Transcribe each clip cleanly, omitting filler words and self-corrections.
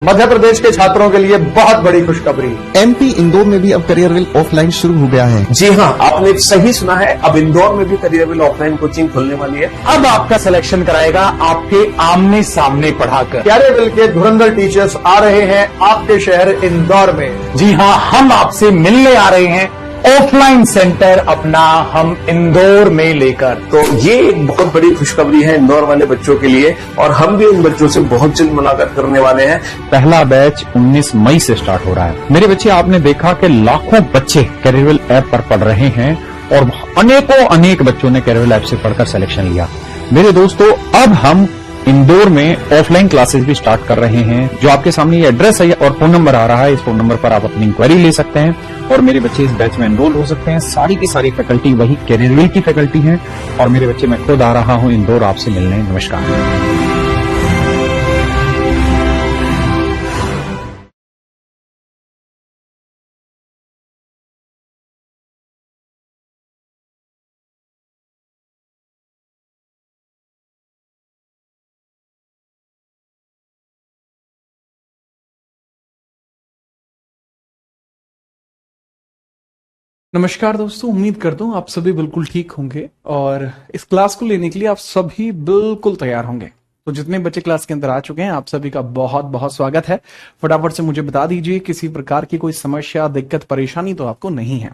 मध्य प्रदेश के छात्रों के लिए बहुत बड़ी खुशखबरी। एमपी इंदौर में भी अब करियरविल ऑफलाइन शुरू हो गया है। जी हाँ, आपने सही सुना है, अब इंदौर में भी करियरविल ऑफलाइन कोचिंग खुलने वाली है। अब आपका सिलेक्शन कराएगा आपके आमने सामने पढ़ाकर। करियरविल के धुरंधर टीचर्स आ रहे हैं आपके शहर इंदौर में। जी हाँ, हम आपसे मिलने आ रहे हैं ऑफलाइन सेंटर अपना हम इंदौर में लेकर। तो ये एक बहुत बड़ी खुशखबरी है इंदौर वाले बच्चों के लिए, और हम भी उन बच्चों से बहुत जल्द मुलाकात करने वाले हैं। पहला बैच 19 मई से स्टार्ट हो रहा है। मेरे बच्चे, आपने देखा कि लाखों बच्चे करियरविल ऐप पर पढ़ रहे हैं और अनेक बच्चों ने करियरविल ऐप से पढ़कर सिलेक्शन लिया। मेरे दोस्तों, अब हम इंदौर में ऑफलाइन क्लासेस भी स्टार्ट कर रहे हैं। जो आपके सामने ये एड्रेस है और फोन नंबर आ रहा है, इस फोन नंबर पर आप अपनी इंक्वायरी ले सकते हैं और मेरे बच्चे इस बैच में एनरोल हो सकते हैं। सारी की सारी फैकल्टी वही करियरविल की फैकल्टी है और मेरे बच्चे, मैं खुद आ रहा हूं इंदौर आपसे मिलने। नमस्कार। नमस्कार दोस्तों, उम्मीद करता हूँ आप सभी बिल्कुल ठीक होंगे और इस क्लास को लेने के लिए आप सभी बिल्कुल तैयार होंगे। तो जितने बच्चे क्लास के अंदर आ चुके हैं, आप सभी का बहुत बहुत स्वागत है। फटाफट से मुझे बता दीजिए, किसी प्रकार की कोई समस्या, दिक्कत, परेशानी तो आपको नहीं है?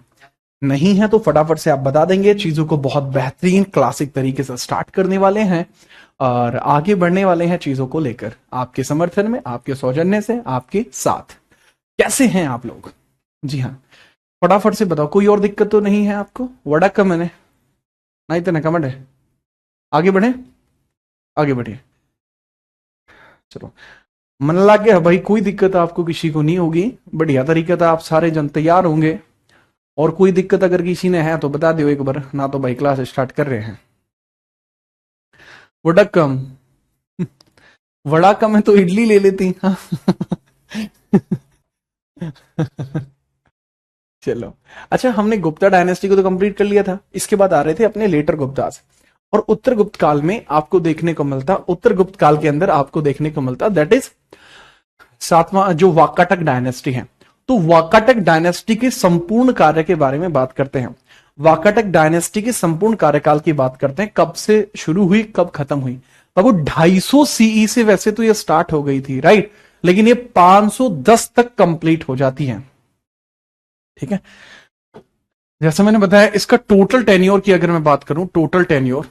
नहीं है तो फटाफट से आप बता देंगे। चीजों को बहुत बेहतरीन क्लासिक तरीके से स्टार्ट करने वाले हैं और आगे बढ़ने वाले हैं चीजों को लेकर, आपके समर्थन में, आपके सौजन्य से, आपके साथ। कैसे हैं आप लोग? जी हाँ, फटाफट से बताओ। कोई और दिक्कत तो नहीं है आपको? वड़क्कम है नहीं तो कमेंट है। आगे बढ़े, आगे बढ़िए। चलो, मन लग गया भाई, कोई दिक्कत आपको किसी को नहीं होगी। बढ़िया तरीके से आप सारे जन तैयार होंगे और कोई दिक्कत अगर किसी ने है तो बता दो एक बार, ना तो भाई क्लास स्टार्ट कर रहे हैं। वड़क्कम वड़ा कम है तो इडली ले लेती। चलो अच्छा, हमने गुप्ता डायनेस्टी को तो कंप्लीट कर लिया था। इसके बाद आ रहे थे अपने लेटर गुप्तास, और उत्तर गुप्त काल में आपको देखने को मिलता, उत्तर गुप्त काल के अंदर आपको देखने को मिलता, दैट इज सातवां जो वाकाटक डायनेस्टी है। तो वाकाटक डायनेस्टी के संपूर्ण कार्य के बारे में बात करते हैं। वाकाटक डायनेस्टी के संपूर्ण कार्यकाल की बात करते हैं। कब से शुरू हुई, कब खत्म हुई? बाबू 250 सीई से वैसे तो ये स्टार्ट हो गई थी, राइट, लेकिन ये 510 तक कंप्लीट हो जाती है। ठीक है, जैसे मैंने बताया, इसका टोटल टेन्योर की अगर मैं बात करूं, टोटल टेन्योर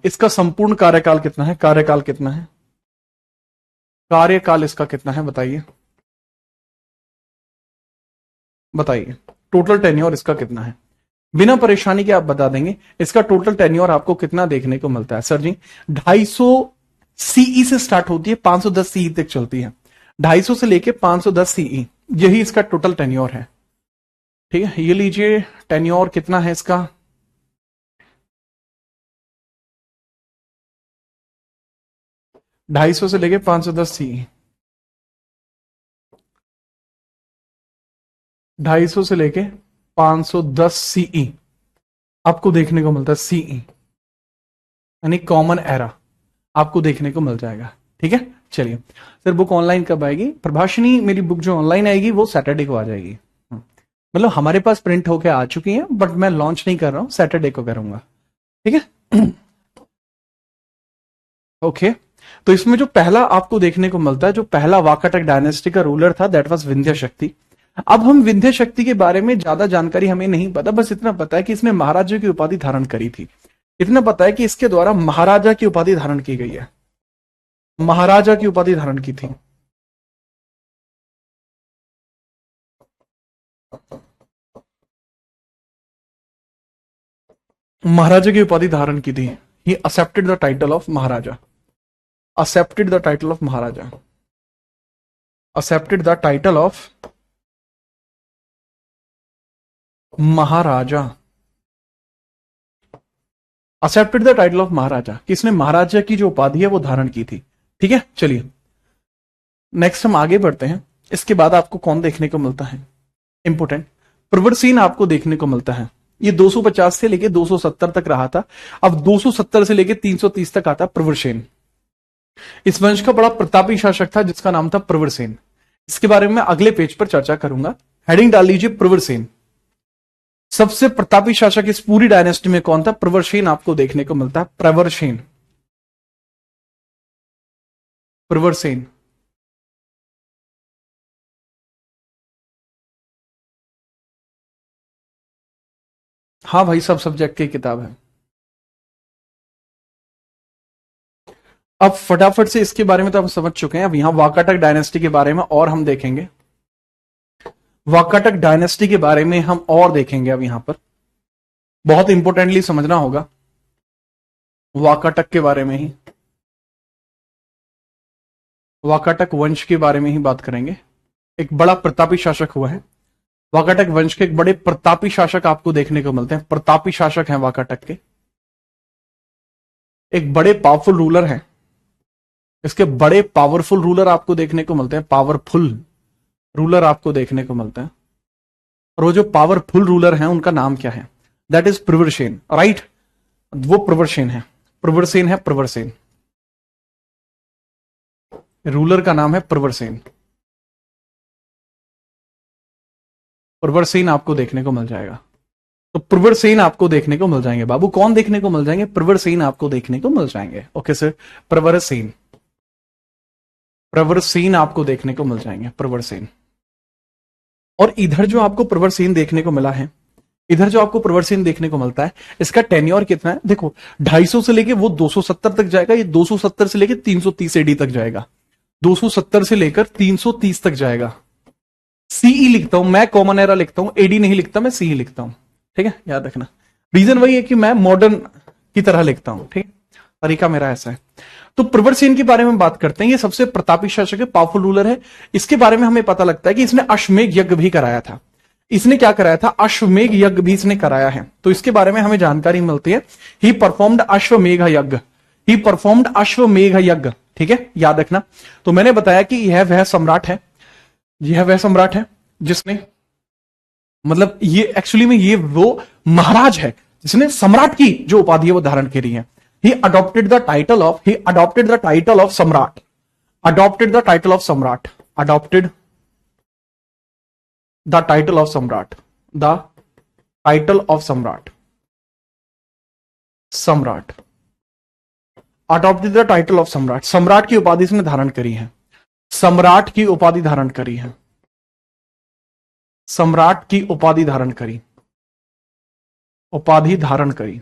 इसका संपूर्ण कार्यकाल कितना है? कार्यकाल कितना है? कार्यकाल इसका कितना है? बताइए बताइए, टोटल टेन्योर इसका कितना है? बिना परेशानी के आप बता देंगे इसका टोटल टेन्योर आपको कितना देखने को मिलता है? सर जी, 250 सीई से स्टार्ट होती है, 510 सीई तक चलती है। 250 से लेके 510 सीई, यही इसका टोटल टेन्योर है। ठीक है, ये लीजिए, टेन्योर कितना है इसका? ढाई सौ से लेके 510 सीई, 250 से लेके 510 सीई आपको देखने को मिलता है। सीई यानी कॉमन एरा आपको देखने को मिल जाएगा। ठीक है, चलिए सर, बुक ऑनलाइन कब आएगी? प्रभाषिनी, मेरी बुक जो ऑनलाइन आएगी वो सैटरडे को आ जाएगी। मतलब हमारे पास प्रिंट होके आ चुकी है, बट मैं लॉन्च नहीं कर रहा हूं, सैटरडे को करूंगा। ठीक है, ओके। तो इसमें जो पहला आपको देखने को मिलता है, जो पहला वाकाटक डायनेस्टी का रूलर था, दैट वाज विंध्य शक्ति। अब हम विंध्य शक्ति के बारे में ज्यादा जानकारी हमें नहीं पता, बस इतना पता है कि इसने महाराजा की उपाधि धारण करी थी। इतना पता है कि इसके द्वारा महाराजा की उपाधि धारण की गई है, महाराजा की उपाधि धारण की थी। महाराजा की उपाधि धारण की थी। He accepted the title of Maharaja, accepted the title of Maharaja, accepted the title of Maharaja, accepted the title of Maharaja. किसने? महाराजा की जो उपाधि है वो धारण की थी। ठीक है, चलिए नेक्स्ट हम आगे बढ़ते हैं। इसके बाद आपको कौन देखने को मिलता है? इंपोर्टेंट, प्रवरसीन आपको देखने को मिलता है। ये 250 से लेके 270 तक रहा था। अब 270 से लेके 330 तक आता प्रवरसेन। इस वंश का बड़ा प्रतापी शासक था जिसका नाम था प्रवरसेन। इसके बारे में मैं अगले पेज पर चर्चा करूंगा। हेडिंग डाल लीजिए प्रवरसेन। सबसे प्रतापी शासक इस पूरी डायनेस्टी में कौन था? प्रवरसेन आपको देखने को मिलता है। प्रवरसेन, प्रवरसेन। हाँ भाई, सब सब्जेक्ट की किताब है। अब फटाफट से इसके बारे में तो आप समझ चुके हैं। अब यहां वाकाटक डायनेस्टी के बारे में और हम देखेंगे। वाकाटक डायनेस्टी के बारे में हम और देखेंगे। अब यहां पर बहुत इंपॉर्टेंटली समझना होगा वाकाटक के बारे में ही, वाकाटक वंश के बारे में ही बात करेंगे। एक बड़ा प्रतापी शासक हुआ है वाकाटक वंश के। एक बड़े प्रतापी शासक आपको देखने को मिलते हैं। प्रतापी शासक हैं वाकाटक के, एक बड़े पावरफुल रूलर हैं। इसके बड़े पावरफुल रूलर आपको देखने को मिलते हैं। पावरफुल रूलर आपको देखने को मिलते हैं। और वो जो पावरफुल रूलर हैं उनका नाम क्या है? That is Pravarasena, right? वो प्रवरसेन है, प्रवरसेन है, प्रवरसेन। रूलर का नाम है प्रवरसेन। प्रवरसेन आपको देखने को मिल जाएगा। तो प्रवरसेन आपको देखने को मिल जाएंगे। बाबू कौन देखने को मिल जाएंगे? प्रवरसेन आपको देखने को मिल जाएंगे। ओके सर, प्रवरसेन, प्रवरसेन आपको देखने को मिल जाएंगे। प्रवरसेन। और इधर जो आपको प्रवरसेन देखने को मिला है, इधर जो आपको प्रवरसेन देखने को मिलता है, इसका टेन्योर कितना है? देखो 250 से लेके वो 270 तक जाएगा। ये 270 से लेके 330 एडी तक जाएगा। 270 से लेकर 330 तक जाएगा। सीई लिखता हूं मैं, कॉमन एरा लिखता हूं, एडी नहीं लिखता मैं, सीई लिखता हूं। ठीक है, याद रखना। रीजन वही है कि मैं मॉडर्न की तरह लिखता हूं। ठीक है, तरीका मेरा ऐसा है। तो प्रवरसेन के बारे में बात करते हैं। ये सबसे प्रतापी शासक है, पावरफुल रूलर है। इसके बारे में हमें पता लगता है कि इसने अश्वमेध यज्ञ भी कराया था। इसने क्या कराया था? अश्वमेध यज्ञ भी इसने कराया है। तो इसके बारे में हमें जानकारी मिलती है। ही परफॉर्म्ड अश्वमेध यज्ञ, ही परफॉर्म्ड अश्वमेध यज्ञ। ठीक है, याद रखना। तो मैंने बताया कि यह वह सम्राट है, यह वह सम्राट है जिसने, मतलब ये एक्चुअली में ये वो महाराज है जिसने सम्राट की जो उपाधि है वो धारण करी है। He adopted the title of सम्राट, adopted the title of सम्राट, adopted the title of सम्राट, the title of सम्राट, सम्राट, adopted the title of सम्राट। सम्राट की उपाधि इसने धारण करी है। सम्राट की उपाधि धारण करी है। सम्राट की उपाधि धारण करी, उपाधि धारण करी।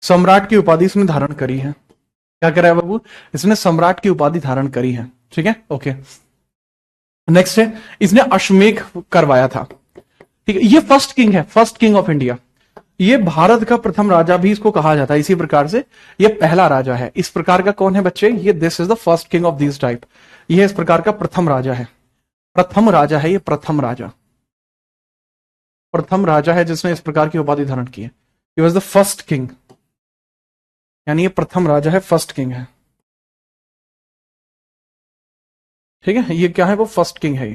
सम्राट की उपाधि इसने धारण करी है। क्या करा है बाबू? इसने सम्राट की उपाधि धारण करी है। ठीक है, ओके। नेक्स्ट है, इसने अश्वमेध करवाया था। ठीक है, ये फर्स्ट किंग है, फर्स्ट किंग ऑफ इंडिया। ये भारत का प्रथम राजा भी इसको कहा जाता है। इसी प्रकार से ये पहला राजा है। इस प्रकार का कौन है बच्चे? ये this is the first king of this type. ये इस प्रकार का प्रथम राजा है। प्रथम राजा है ये, प्रथम राजा, प्रथम राजा है जिसने इस प्रकार की उपाधि धारण की है। He was the first king, यानी ये प्रथम राजा है, फर्स्ट किंग है। ठीक है, ये क्या है? वो फर्स्ट किंग है।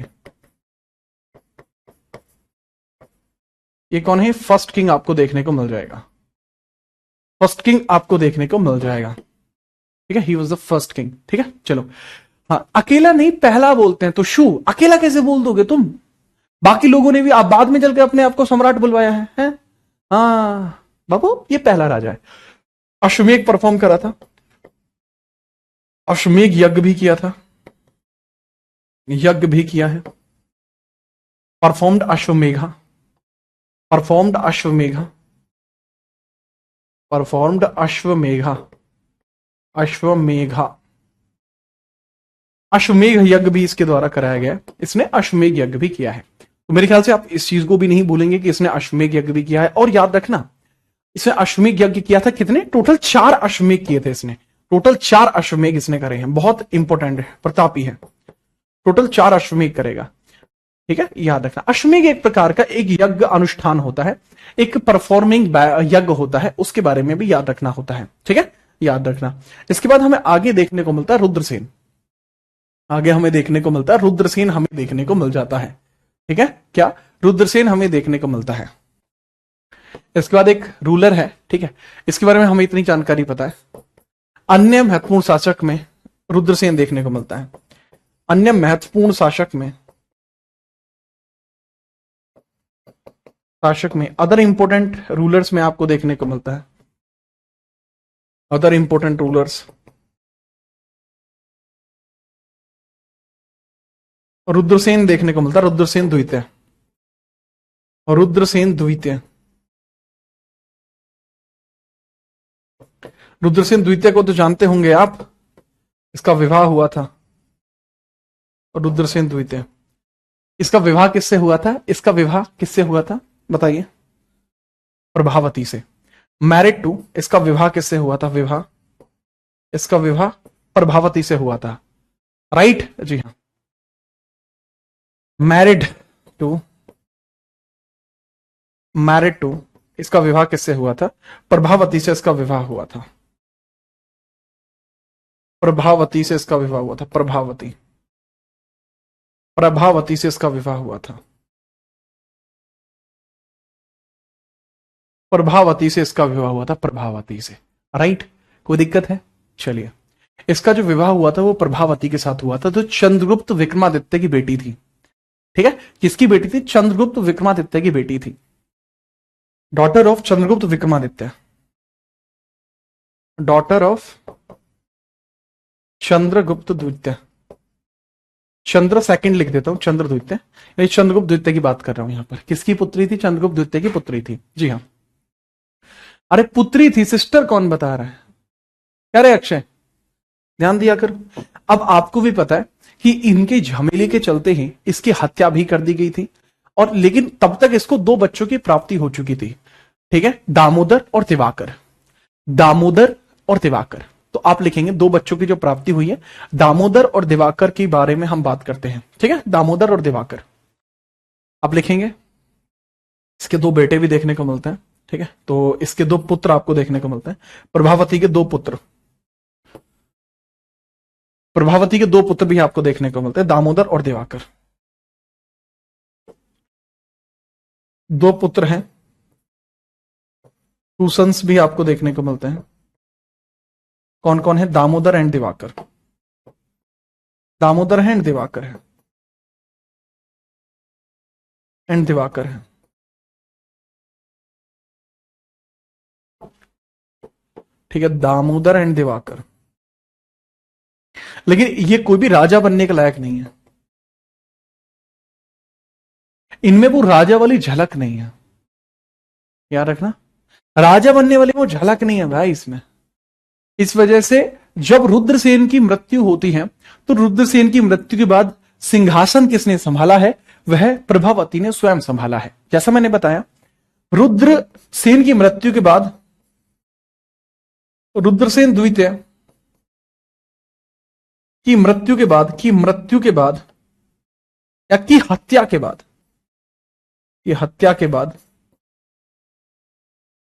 ये कौन है? फर्स्ट किंग आपको देखने को मिल जाएगा। फर्स्ट किंग आपको देखने को मिल जाएगा। ठीक है, he was the first king. ठीक है, चलो। हाँ, अकेला नहीं पहला बोलते हैं। तो शू अकेला कैसे बोल दोगे तुम? बाकी लोगों ने भी आप बाद में चलकर अपने आप को सम्राट बुलवाया है? हाँ बाबू, ये पहला राजा है। अश्वमेध परफॉर्म करा था, अश्वमेध यज्ञ भी किया था, यज्ञ भी किया है। परफॉर्म्ड अश्वमेघा, परफॉर्म्ड अश्वमेघा, परफॉर्म्ड अश्वमेघा, अश्वमेघा, अश्वमेध यज्ञ भी इसके द्वारा कराया गया। इसने अश्वमेध यज्ञ भी किया है। तो मेरे ख्याल से आप इस चीज को भी नहीं भूलेंगे कि इसने अश्वमेध यज्ञ भी किया है। और याद रखना, इसने अश्वमेध यज्ञ किया था। कितने? टोटल 4 अश्वमेध किए थे इसने। टोटल 4 अश्वमेध इसने करे हैं। बहुत इंपॉर्टेंट है, प्रतापी है। टोटल 4 अश्वमेध करेगा। ठीक है, याद रखना। अश्वमेध एक प्रकार का एक यज्ञ अनुष्ठान होता है, एक परफॉर्मिंग यज्ञ होता है, उसके बारे में भी याद रखना होता है। ठीक है, याद रखना। इसके बाद हमें आगे देखने को मिलता है रुद्रसेन। आगे हमें देखने को मिलता है रुद्रसेन, हमें देखने को मिल जाता है। ठीक है, क्या रुद्रसेन हमें देखने को मिलता है। इसके बाद एक रूलर है, ठीक है, इसके बारे में हमें इतनी जानकारी पता है। अन्य महत्वपूर्ण शासक में रुद्रसेन देखने को मिलता है। अन्य महत्वपूर्ण शासक में अदर इंपोर्टेंट रूलर्स में आपको देखने को मिलता है। अदर इंपोर्टेंट रूलर्स, रुद्रसेन देखने को मिलता है। रुद्रसेन द्वितीय, रुद्रसेन द्वितीय, रुद्रसेन द्वितीय को तो जानते होंगे आप, इसका विवाह हुआ था। रुद्रसेन द्वितीय, इसका विवाह किससे हुआ था? इसका विवाह किससे हुआ था बताइए? प्रभावती से। मैरिड टू, इसका विवाह किससे हुआ था? विवाह, इसका विवाह प्रभावती से हुआ था, राइट? जी हां, मैरिड टू, इसका विवाह किससे हुआ था? प्रभावती से इसका विवाह हुआ था। प्रभावती से इसका विवाह हुआ था। प्रभावती से इसका विवाह हुआ था। प्रभावती से इसका विवाह हुआ था। प्रभावती से, राइट? कोई दिक्कत है? चलिए, इसका जो विवाह हुआ था वो प्रभावती के साथ हुआ था, तो चंद्रगुप्त विक्रमादित्य की बेटी थी। ठीक है, किसकी बेटी थी? चंद्रगुप्त विक्रमादित्य की बेटी थी, daughter of Chandragupta Vikramaditya, daughter of Chandragupta द्वितीय। चंद्र सेकंड लिख देता हूं, चंद्र द्वितीय, यानी चंद्रगुप्त द्वितीय की बात कर रहा हूं यहां पर। किसकी पुत्री थी? चंद्रगुप्त द्वितीय की पुत्री थी। जी हां, अरे पुत्री थी, सिस्टर कौन बता रहा है? क्या रे अक्षय, ध्यान दिया कर। अब आपको भी पता है कि इनके झमेले के चलते ही इसकी हत्या भी कर दी गई थी, और लेकिन तब तक इसको 2 बच्चों की प्राप्ति हो चुकी थी। ठीक है, दामोदर और दिवाकर, दामोदर और दिवाकर। तो आप लिखेंगे 2 बच्चों की जो प्राप्ति हुई है, दामोदर और दिवाकर के बारे में हम बात करते हैं। ठीक है, दामोदर और दिवाकर आप लिखेंगे। इसके 2 बेटे भी देखने को मिलते हैं। ठीक है, तो इसके 2 पुत्र आपको देखने को मिलते हैं। प्रभावती के 2 पुत्र, प्रभावती के 2 पुत्र भी आपको देखने को मिलते हैं, दामोदर और दिवाकर। 2 पुत्र हैं, 2 सन्स भी आपको देखने को मिलते हैं। कौन कौन है? दामोदर एंड दिवाकर, दामोदर है एंड दिवाकर है, एंड दिवाकर है। ठीक है, दामोदर एंड दिवाकर। लेकिन ये कोई भी राजा बनने के लायक नहीं है, इनमें वो राजा वाली झलक नहीं है। याद रखना, राजा बनने वाली वो झलक नहीं है भाई इसमें। इस वजह से जब रुद्रसेन की मृत्यु होती है, तो रुद्रसेन की मृत्यु के बाद सिंहासन किसने संभाला है? वह प्रभावती ने स्वयं संभाला है। जैसा मैंने बताया, रुद्रसेन की मृत्यु के बाद, रुद्रसेन द्वितीय की मृत्यु के बाद या की हत्या के बाद, ये हत्या के बाद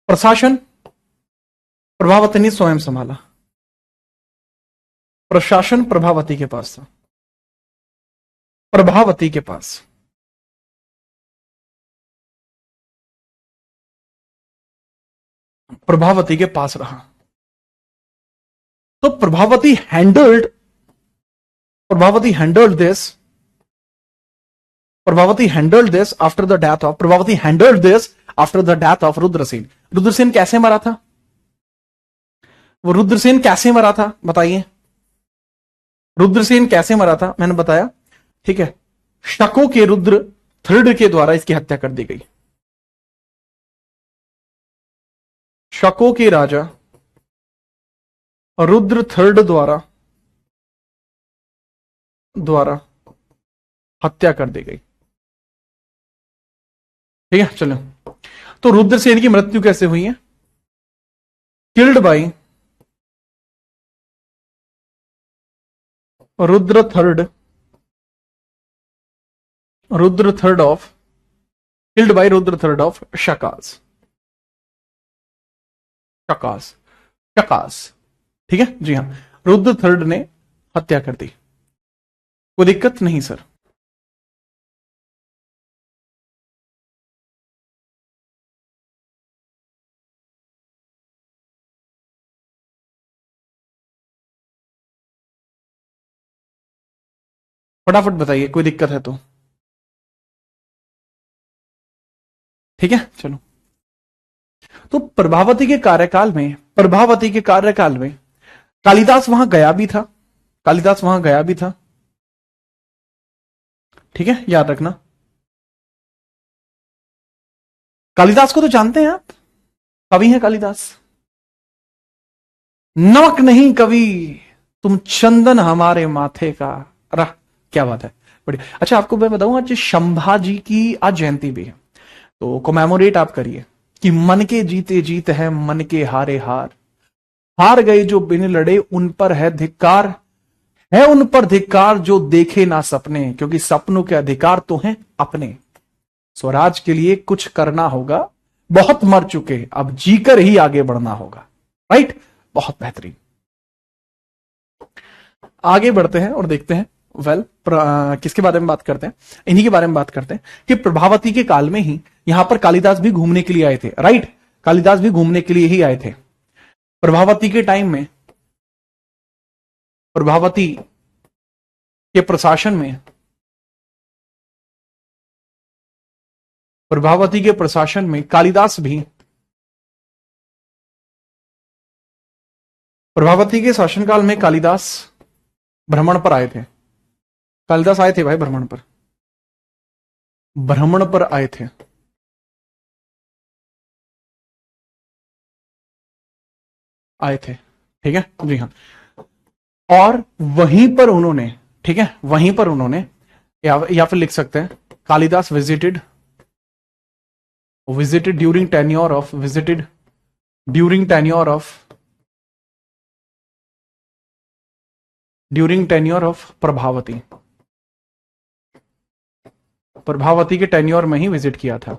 प्रशासन प्रभावती ने स्वयं संभाला। प्रशासन प्रभावती के पास था, प्रभावती के पास। प्रभावती के पास रहा। तो Prabhavati handled this after the death of, Prabhavati handled this after the death of Rudrasen. Rudrasen कैसे मरा था? वो रुद्रसेन कैसे मरा था बताइए? रुद्रसेन कैसे मरा था? मैंने बताया, ठीक है, शकों के रुद्र थर्ड के द्वारा इसकी हत्या कर दी गई। शकों के राजा रुद्र थर्ड द्वारा हत्या कर दी गई। ठीक है, चलो, तो रुद्रसेन की मृत्यु कैसे हुई है? Killed by Rudra third of Shakas. ठीक है, जी हां, रुद्र थर्ड ने हत्या कर दी। कोई दिक्कत नहीं सर। फटाफट बताइए, कोई दिक्कत है तो। ठीक है, चलो। तो प्रभावती के कार्यकाल में कालिदास वहां गया भी था, ठीक है, याद रखना। कालिदास को तो जानते हैं आप, कवि हैं कालिदास। नमक नहीं कवि तुम चंदन हमारे माथे का। अरे क्या बात है, बढ़िया। अच्छा, आपको मैं बताऊं, आज शंभाजी की आज जयंती भी है, तो कोमेमोरेट आप करिए कि मन के जीते जीत है, मन के हारे हार गए जो बिन लड़े, उन पर है धिक्कार, है उन पर धिक्कार जो देखे ना सपने, क्योंकि सपनों के अधिकार तो हैं अपने। स्वराज के लिए कुछ करना होगा, बहुत मर चुके, अब जीकर ही आगे बढ़ना होगा। राइट, बहुत बेहतरीन। आगे बढ़ते हैं और देखते हैं। किसके बारे में बात करते हैं? इन्हीं के बारे में बात करते हैं कि प्रभावती के काल में ही यहां पर कालिदास भी घूमने के लिए आए थे। राइट, कालिदास भी घूमने के लिए ही आए थे। प्रभावती के टाइम में, प्रभावती के प्रशासन में, कालिदास भी, प्रभावती के शासनकाल में कालिदास भ्रमण पर आए थे। कालिदास आए थे भाई, भ्रमण पर आए थे। ठीक है जी, हाँ। और वहीं पर उन्होंने, ठीक है, वहीं पर उन्होंने या फिर लिख सकते हैं Kalidas visited during tenure of Prabhavati. Prabhavati के टेन्योर में ही विजिट किया था।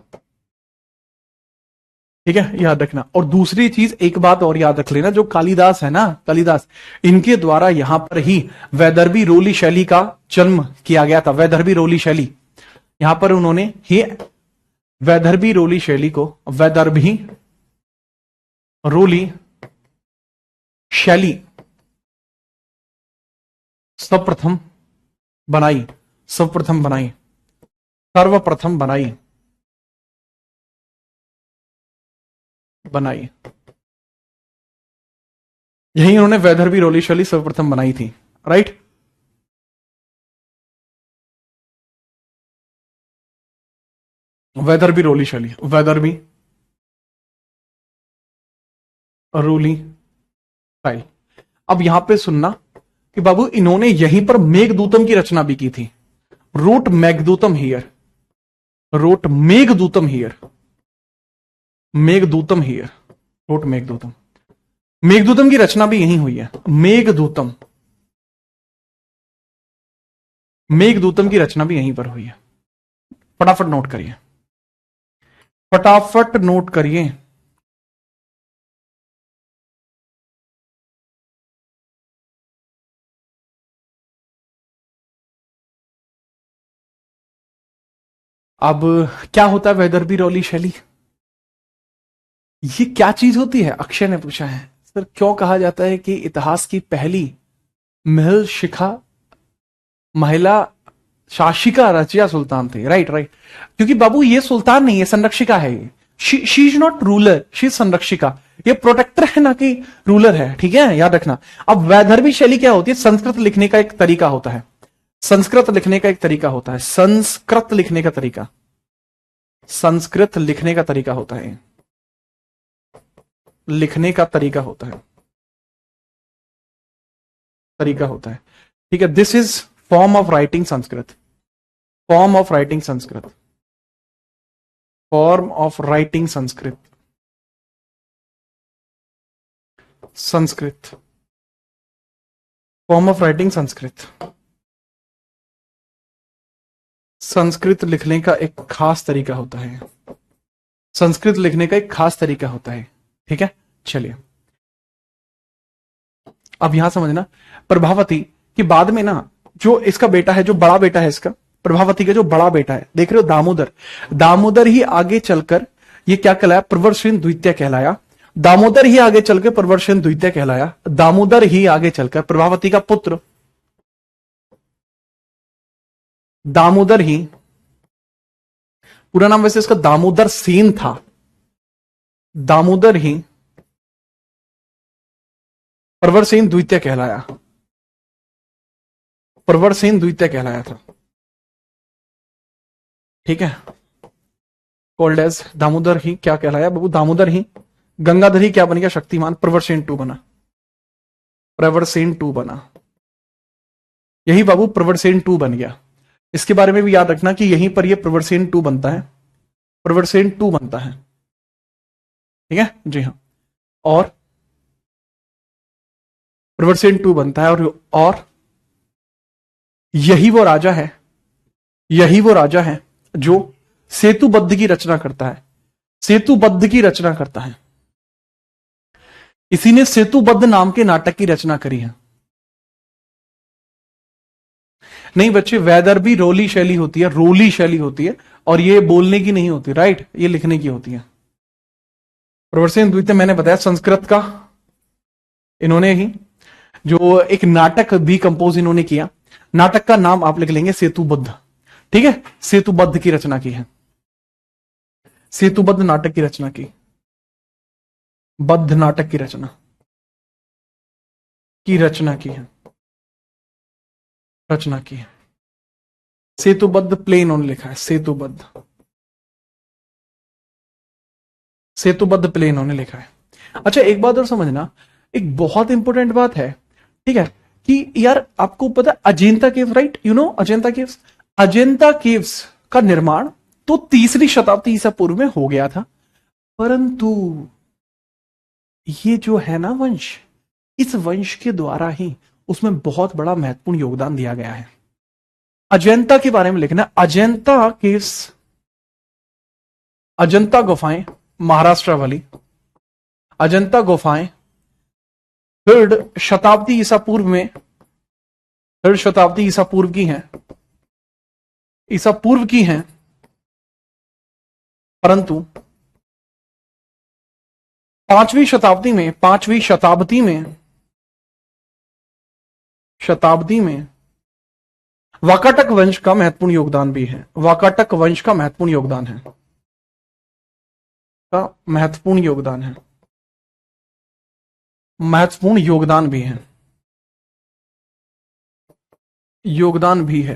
ठीक है, याद रखना। और दूसरी चीज, एक बात और याद रख लेना, जो कालिदास है ना, कालिदास, इनके द्वारा यहां पर ही वैदर्भी रोली शैली का जन्म किया गया था। वैदर्भी रोली शैली, यहां पर उन्होंने ही वैदर्भी रोली शैली को, वैदर्भी रोली शैली सर्वप्रथम बनाई। यही उन्होंने वैदर्भी रोली शैली सर्वप्रथम बनाई थी। राइट, वैदर्भी रोली शैली, वैदर्भी रोली शैली। अब यहां पे सुनना कि बाबू, इन्होंने यहीं पर मेघदूतम की रचना भी की थी। Wrote Meghadutam here, wrote Meghadutam here, wrote Meghadutam की रचना भी यहीं हुई है। मेघदूतम की रचना भी यहीं पर हुई है। फटाफट नोट करिए। अब क्या होता है वैदर्भी रोली शैली? ये क्या चीज होती है? अक्षय ने पूछा है, सर क्यों कहा जाता है कि इतिहास की पहली महिला शासिका रजिया सुल्तान थी? राइट, क्योंकि बाबू ये सुल्तान नहीं है, संरक्षिका है। ये she is not ruler, she is संरक्षिका। ये प्रोटेक्टर है ना कि रूलर है। ठीक है, याद रखना। अब वैदर्भी शैली क्या होती है? संस्कृत लिखने का एक तरीका होता है। संस्कृत लिखने का तरीका होता है। संस्कृत लिखने का तरीका होता है। ठीक है, this is form of writing Sanskrit. Sanskrit लिखने का एक खास तरीका होता है। ठीक है, चलिए अब यहां समझना, प्रभावती के बाद में ना, जो इसका बेटा है, जो बड़ा बेटा है इसका, प्रभावती का जो बड़ा बेटा है, देख रहे हो, दामोदर ही आगे चलकर ये क्या कहलाया? प्रवर्षण द्वितीय कहलाया। दामोदर ही आगे चलकर प्रभावती का पुत्र दामोदर ही, पूरा नाम वैसे इसका दामोदर सेन था, दामोदर ही प्रवरसेन द्वितीय कहलाया, प्रवरसेन द्वितीय कहलाया था। ठीक है, कॉल्ड एज दामोदर ही क्या कहलाया बाबू? दामोदर ही। गंगाधर ही क्या बन गया? शक्तिमान। प्रवरसेन 2 बना, प्रवरसेन 2 बना, यही बाबू प्रवरसेन 2 बन गया। इसके बारे में भी याद रखना कि यहीं पर ये प्रवरसेन 2 बनता है, प्रवरसेन 2 बनता है। ठीक है जी हाँ, और प्रवरसेन 2 बनता है, और यही वो राजा है, यही वो राजा है जो सेतुबद्ध की रचना करता है, सेतुबद्ध की रचना करता है। इसी ने सेतुबद्ध नाम के नाटक की रचना करी है। नहीं बच्चे, वैदर्भी रोली शैली होती है, रोली शैली होती है, और ये बोलने की नहीं होती, राइट, ये लिखने की होती है। प्रवरसेन द्वितीय मैंने बताया संस्कृत का, इन्होंने ही जो एक नाटक भी कंपोज इन्होंने किया, नाटक का नाम आप लिख लेंगे सेतुबद्ध। ठीक है, सेतुबद्ध की रचना की है, सेतुबद्ध नाटक की रचना की, बद्ध नाटक की रचना की है, रचना की है। सेतुबद्ध प्ले इन्होंने लिखा है, सेतुबद्ध, सेतुबद्ध प्ले इन्होंने लिखा है। अच्छा एक बात और समझना, एक बहुत इंपॉर्टेंट बात है, ठीक है, कि यार आपको पता है Ajanta cave, right, you know Ajanta caves, Ajanta caves का निर्माण तो 3री शताब्दी ईसा पूर्व में हो गया था, परंतु ये जो है ना वंश, इस वंश के द्वारा ही उसमें बहुत बड़ा महत्वपूर्ण योगदान दिया गया है। अजंता के बारे में लिखना, अजंता केव्स, अजंता गुफाएं महाराष्ट्र वाली, अजंता गुफाएं 3rd शताब्दी ईसा पूर्व में, 3rd शताब्दी ईसा पूर्व की हैं, ईसा पूर्व की हैं, परंतु 5वीं शताब्दी में, 5वीं शताब्दी में वाकाटक वंश का महत्वपूर्ण योगदान भी है, वाकाटक वंश का महत्वपूर्ण योगदान है, का महत्वपूर्ण योगदान है, महत्वपूर्ण योगदान भी है, योगदान भी है,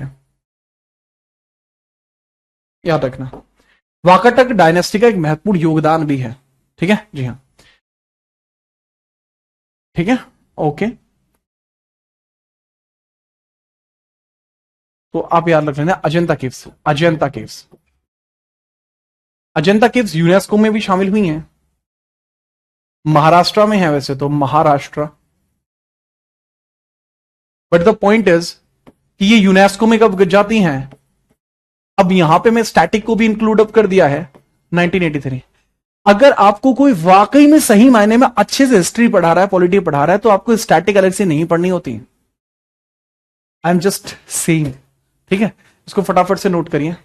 याद रखना। वाकाटक डायनेस्टी का एक महत्वपूर्ण योगदान भी है। ठीक है जी हाँ, ठीक है, ओके। तो आप याद रख लेना Ajanta caves, Ajanta caves, Ajanta caves UNESCO में भी शामिल हुई हैं, महाराष्ट्र में है वैसे तो, Maharashtra, but the point is कि ये यूनेस्को में कब जाती हैं? अब यहां पे मैं स्टैटिक को भी इंक्लूड अप कर दिया है 1983। अगर आपको कोई वाकई में सही मायने में अच्छे से हिस्ट्री पढ़ा रहा है, पॉलिटी पढ़ा रहा है, तो आपको स्टैटिक अलग से नहीं पढ़नी होती। आई एम जस्ट सेइंग, ठीक है, इसको फटाफट से नोट करिए।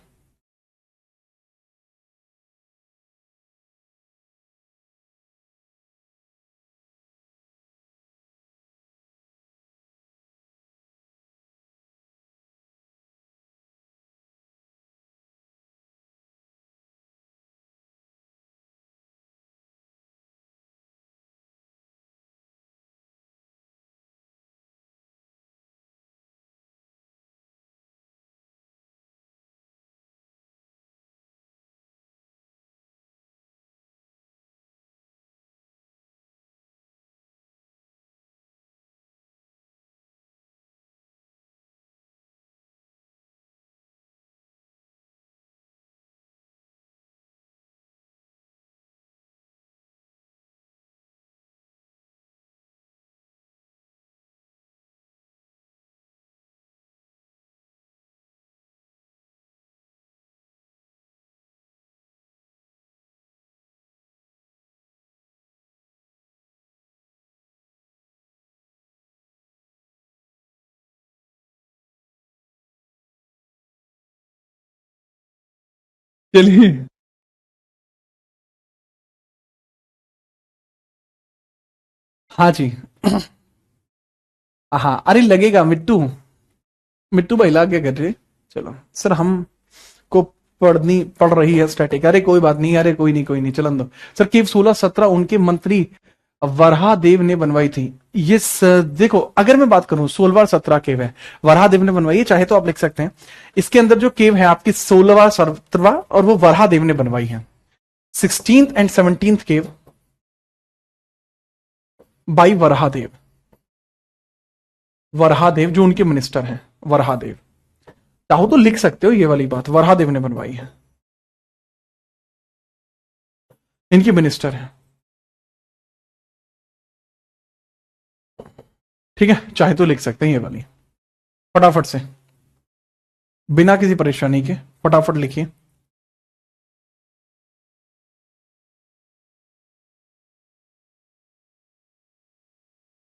चलिए, हाँ जी, हाँ, अरे लगेगा मिट्टू, मिट्टू भाई ला क्या कर रहे? चलो सर, हम को पढ़ रही है स्टैटिक। अरे कोई बात नहीं, अरे कोई नहीं चलन दो सर। केव 16-17 उनके मंत्री वराहदेव ने बनवाई थी। ये देखो, अगर मैं बात करूं 16वां-17 केव है, वराहदेव ने बनवाई है, चाहे तो आप लिख सकते हैं। इसके अंदर जो केव है आपकी 16वां-17वां, और वो वराहदेव ने बनवाई है। 16th and 17th cave by Varahadev. Varahadev जो उनके मिनिस्टर हैं, वराहदेव। चाहो तो लिख सकते हो ये वाली बात, वराहदेव ने बनवाई है, इनके मिनिस्टर हैं। ठीक है, चाहे तो लिख सकते हैं ये वाली, फटाफट से बिना किसी परेशानी के फटाफट लिखिए।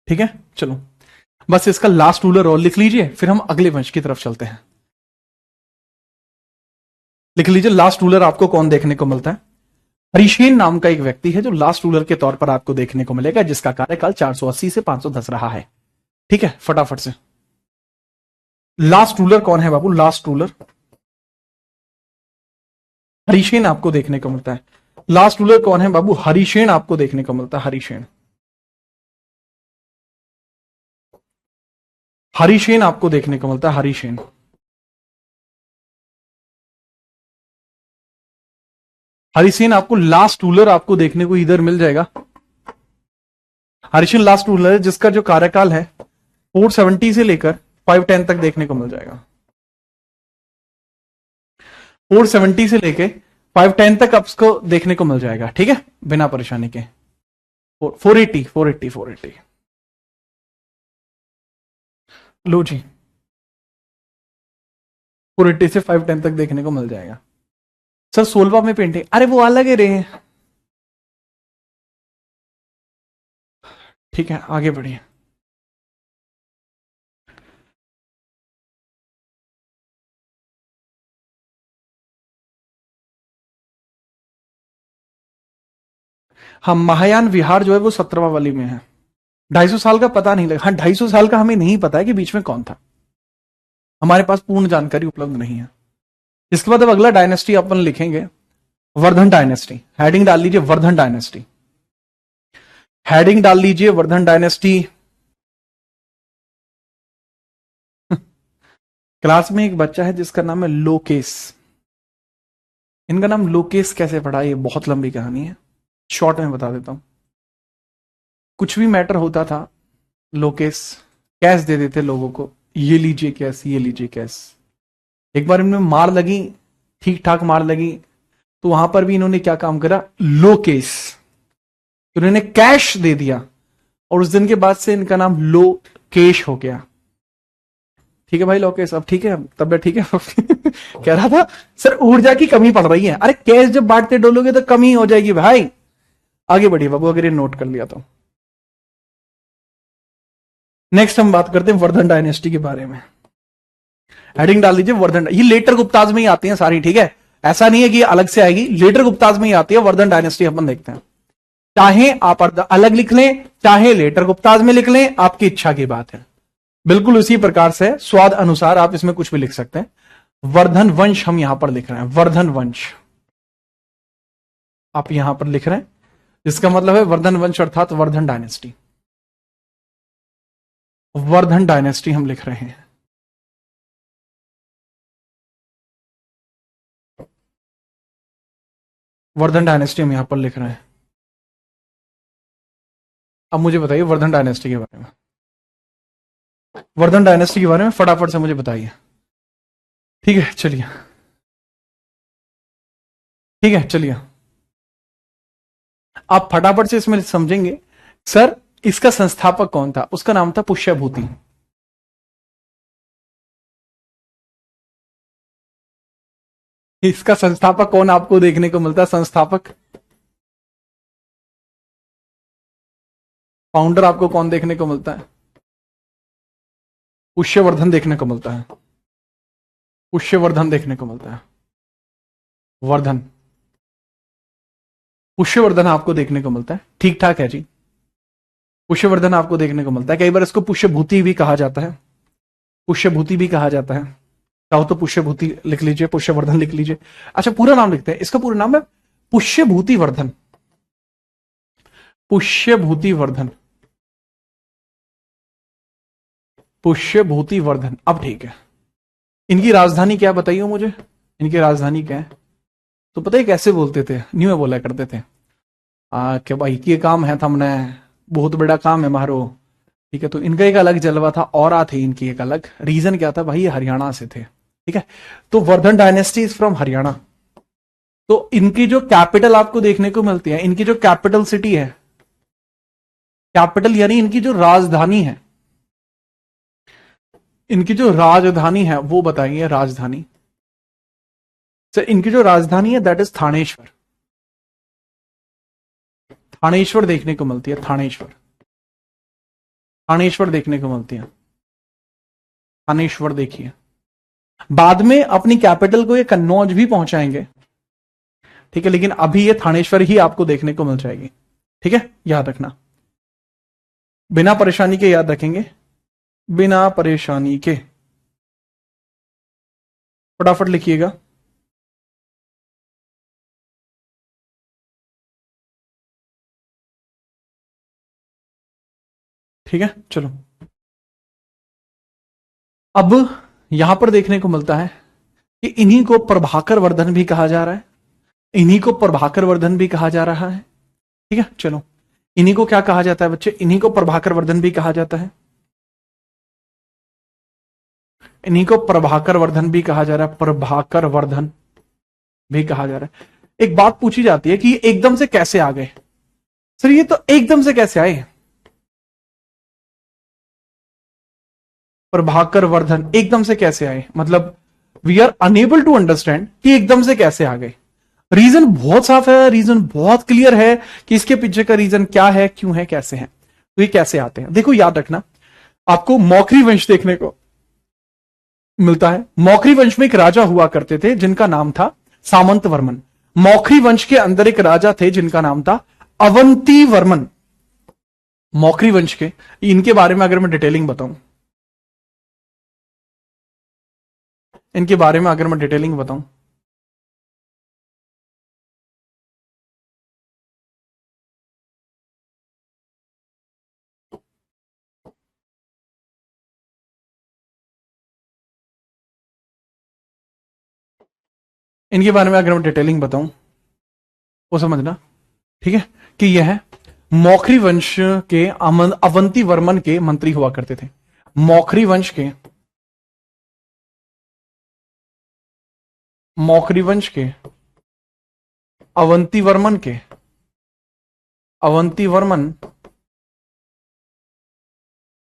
ठीक है, चलो बस इसका लास्ट रूलर और लिख लीजिए, फिर हम अगले वंश की तरफ चलते हैं। लिख लीजिए लास्ट रूलर आपको कौन देखने को मिलता है। हरिशेन नाम का एक व्यक्ति है जो लास्ट रूलर के तौर पर आपको देखने को मिलेगा, जिसका कार्यकाल 480 से 510 रहा है। ठीक है, फटाफट से लास्ट रूलर कौन है बाबू? लास्ट रूलर हरिशेन आपको देखने को मिलता है। लास्ट रूलर कौन है बाबू? हरिशेन आपको देखने को मिलता है। हरिशेन, हरिशेन आपको देखने को मिलता है। हरिशेन, हरिशेन आपको लास्ट रूलर आपको देखने को इधर मिल जाएगा। हरिशेन लास्ट रूलर है जिसका जो कार्यकाल है 470 से लेकर 510 तक देखने को मिल जाएगा। 470 से लेके 510 तक आपको देखने को मिल जाएगा। ठीक है, बिना परेशानी के। 480 लो जी, 480 से 510 तक देखने को मिल जाएगा। सर 16वां में पेंटिंग, अरे वो अलग ही रहे। ठीक है, आगे बढ़िए। हाँ, महायान विहार जो है वो 17वां वाली में है। 250 साल का पता नहीं लगा। हाँ, 250 साल का हमें नहीं पता है कि बीच में कौन था, हमारे पास पूर्ण जानकारी उपलब्ध नहीं है। इसके बाद अब अगला डायनेस्टी अपन लिखेंगे, वर्धन डायनेस्टी। हेडिंग डाल लीजिए वर्धन डायनेस्टी, हेडिंग डाल लीजिए वर्धन डायनेस्टी। क्लास में एक बच्चा है जिसका नाम है लोकेश। इनका नाम लोकेश कैसे पड़ा, ये बहुत लंबी कहानी है, शॉर्ट में बता देता हूं। कुछ भी मैटर होता था, लोकेश कैश दे देते लोगों को, ये लीजिए कैश, ये लीजिए कैश। एक बार इनमें मार लगी, ठीक ठाक मार लगी, तो वहां पर भी इन्होंने क्या काम करा, लोकेश, तो इन्होंने कैश दे दिया, और उस दिन के बाद से इनका नाम लोकेश हो गया। ठीक है भाई लोकेश, अब ठीक है, तबियत ठीक है? कह रहा था सर ऊर्जा की कमी पड़ रही है। अरे कैश जब बांटते डोलोगे तो कमी हो जाएगी भाई। आगे बढ़िए बाबू, अगर ये नोट कर लिया तो। नेक्स्ट हम बात करते हैं वर्धन डायनेस्टी के बारे में। हेडिंग डाल दीजिए वर्धन। ये लेटर गुप्ताज में ही आती है सारी, ठीक है, ऐसा नहीं है कि अलग से आएगी, लेटर गुप्ताज में ही आती है वर्धन डायनेस्टी। अपन देखते हैं, चाहे आप अलग लिख लें, चाहे लेटर गुप्ताज में लिख लें, आपकी इच्छा की बात है। बिल्कुल उसी प्रकार से स्वाद अनुसार आप इसमें कुछ भी लिख सकते हैं। वर्धन वंश हम यहां पर लिख रहे हैं, वर्धन वंश आप यहां पर लिख रहे हैं, इसका मतलब है वर्धन वंश अर्थात वर्धन डायनेस्टी। वर्धन डायनेस्टी हम लिख रहे हैं। वर्धन डायनेस्टी हम यहां पर लिख रहे हैं। अब मुझे बताइए वर्धन डायनेस्टी के बारे में, वर्धन डायनेस्टी के बारे में फटाफट से मुझे बताइए। ठीक है चलिए, ठीक है चलिए, आप फटाफट से इसमें समझेंगे। सर इसका संस्थापक कौन था? उसका नाम था पुष्यभूति। इसका संस्थापक कौन आपको देखने को मिलता है? संस्थापक, फाउंडर आपको कौन देखने को मिलता है? पुष्यवर्धन देखने को मिलता है, पुष्यवर्धन देखने को मिलता है। वर्धन, पुष्यवर्धन आपको देखने को मिलता है। ठीक ठाक है जी, पुष्यवर्धन आपको देखने को मिलता है। कई बार इसको पुष्यभूति भी कहा जाता है, पुष्यभूति भी कहा जाता है। चाहो तो पुष्यभूति लिख लीजिए, पुष्यवर्धन लिख लीजिए। अच्छा, पूरा नाम लिखते हैं। इसका पूरा नाम है पुष्यभूति वर्धन, पुष्यभूति वर्धन, पुष्यभूति वर्धन। अब ठीक है, इनकी राजधानी क्या बताइए मुझे, इनकी राजधानी क्या है? तो पता है कैसे बोलते थे, न्यू में बोला करते थे कि भाई ये काम है हमने, बहुत बड़ा काम है मारो, ठीक है। तो इनका एक अलग जलवा था, और थी इनकी एक अलग। रीजन क्या था भाई, ये हरियाणा से थे, ठीक है। तो Vardhan dynasty is from Haryana. तो इनकी जो कैपिटल आपको देखने को मिलती है, इनकी जो कैपिटल सिटी है, कैपिटल यानी इनकी जो राजधानी है, इनकी जो राजधानी है वो बताइए, राजधानी। सर इनकी जो राजधानी है दैट इज थानेश्वर। थानेश्वर देखने को मिलती है, थानेश्वर, थानेश्वर देखने को मिलती है, थानेश्वर देखिए। बाद में अपनी कैपिटल को ये कन्नौज भी पहुंचाएंगे, ठीक है, लेकिन अभी ये थानेश्वर ही आपको देखने को मिल जाएगी, ठीक है, याद रखना। बिना परेशानी के याद रखेंगे, बिना परेशानी के, फटाफट लिखिएगा। ठीक है, चलो। अब यहां पर देखने को मिलता है कि इन्हीं को प्रभाकर वर्धन भी कहा जा रहा है, इन्हीं को प्रभाकर वर्धन भी कहा जा रहा है, ठीक है। चलो, इन्हीं को क्या कहा जाता है बच्चे, इन्हीं को प्रभाकर वर्धन भी कहा जाता है, इन्हीं को प्रभाकर वर्धन भी कहा जा रहा है, प्रभाकर वर्धन भी कहा जा रहा है। एक बात पूछी जाती है कि ये एकदम से कैसे आ गए? सर ये तो एकदम से कैसे आए? प्रभाकर वर्धन एकदम से कैसे आए, मतलब we are unable to understand कि एकदम से कैसे आ गए। रीजन बहुत साफ है, रीजन बहुत क्लियर है कि इसके पीछे का रीजन क्या है, क्यों है, कैसे है। तो ये कैसे आते हैं, देखो याद रखना, आपको मौखरी वंश देखने को मिलता है। मौखरी वंश में एक राजा हुआ करते थे जिनका नाम था सामंत वर्मन। मौखरी वंश के अंदर एक राजा थे जिनका नाम था अवंती वर्मन। मौखरी वंश के, इनके बारे में अगर मैं डिटेलिंग बताऊं, इनके बारे में अगर मैं डिटेलिंग बताऊं, इनके बारे में अगर मैं डिटेलिंग बताऊं वो समझना, ठीक है, कि यह मौखरी वंश के अवंती वर्मन के मंत्री हुआ करते थे। मौखरी वंश के, मौखरी वंश के अवंती वर्मन के, अवंती वर्मन